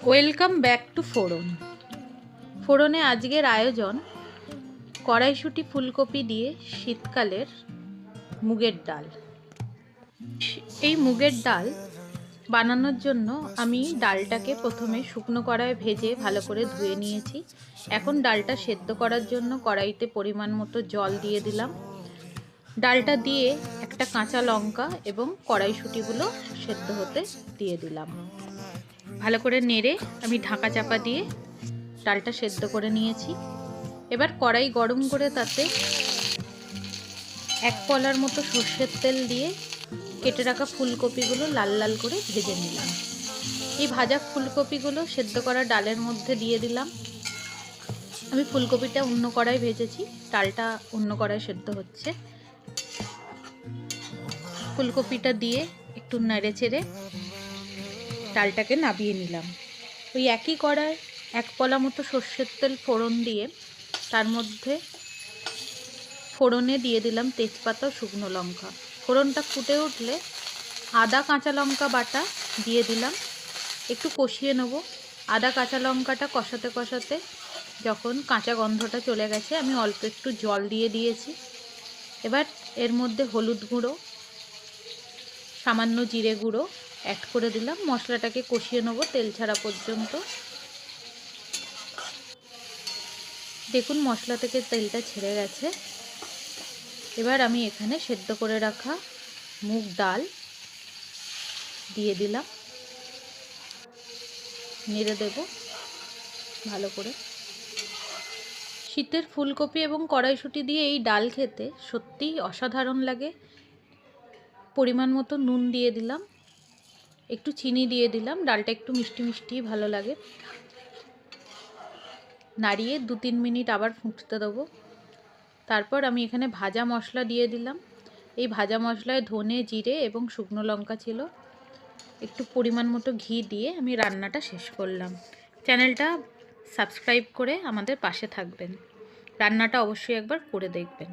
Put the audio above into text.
Welcome back to ফোড়ন। ফোড়নে আজকের আয়োজন কড়াইশুঁটি ফুলকপি দিয়ে শীতকালের মুগের ডাল। এই মুগের ডাল বানানোর জন্য আমি ডালটাকে প্রথমে শুকনো কড়াইয়ে ভেজে ভালো করে ধুয়ে নিয়েছি। এখন ডালটা সেদ্ধ করার জন্য কড়াইতে পরিমাণ মতো জল দিয়ে দিলাম। ডালটা দিয়ে একটা কাঁচা লঙ্কা এবং কড়াইশুঁটিগুলো সেদ্ধ হতে দিয়ে দিলাম। ভালো করে নেড়ে আমি ঢাকা চাপা দিয়ে ডালটা সেদ্ধ করে নিয়েছি। এবার কড়াই গরম করে তাতে 1 পলার মতো সর্ষের তেল দিয়ে কেটে রাখা ফুলকপিগুলো লাল লাল করে ভেজে নিলাম। এই ভাজা ফুলকপিগুলো সেদ্ধ করা ডালের মধ্যে দিয়ে দিলাম। আমি ফুলকপিটা অন্য কড়াই ভেজেছি, ডালটা অন্য কড়াই সেদ্ধ হচ্ছে। ফুলকপিটা দিয়ে একটু নেড়ে চেড়ে ডালটাকে নামিয়ে নিলাম। ওই একই কড়ায় 1 পলা মতো সর্ষের তেল ফোড়ন দিয়ে তার মধ্যে ফোড়নে দিয়ে দিলাম তেজপাতা ও শুকনো লঙ্কা। ফোড়নটা ফুটে উঠলে আদা কাঁচা লঙ্কা বাটা দিয়ে দিলাম। একটু কষিয়ে নেব। আদা কাঁচা লঙ্কাটা কষাতে কষাতে যখন কাঁচা গন্ধটা চলে গেছে আমি অল্প একটু জল দিয়ে দিয়েছি। এবার এর মধ্যে হলুদ গুঁড়ো, সামান্য জিরে গুঁড়ো অ্যাড করে দিলাম। মশলাটাকে কষিয়ে নেব তেল ছাড়া পর্যন্ত। দেখুন মশলা থেকে তেলটা ছেড়ে গেছে। এবার আমি এখানে সেদ্ধ করে রাখা মুগ ডাল দিয়ে দিলাম, নেড়ে দেব ভালো করে। শীতের ফুলকপি এবং কড়াইশুঁটি দিয়ে এই ডাল খেতে সত্যিই অসাধারণ লাগে। পরিমাণ মতো নুন দিয়ে দিলাম, একটু চিনি দিয়ে দিলাম। ডালটা একটু মিষ্টি মিষ্টি ভালো লাগে। নাড়িয়ে 2-3 মিনিট আবার ফুটতে দেবো। তারপর আমি এখানে ভাজা মশলা দিয়ে দিলাম। এই ভাজা মশলায় ধনে, জিরে এবং শুকনো লঙ্কা ছিল। একটু পরিমাণ মতো ঘি দিয়ে আমি রান্নাটা শেষ করলাম। চ্যানেলটা সাবস্ক্রাইব করে আমাদের পাশে থাকবেন। রান্নাটা অবশ্যই একবার করে দেখবেন।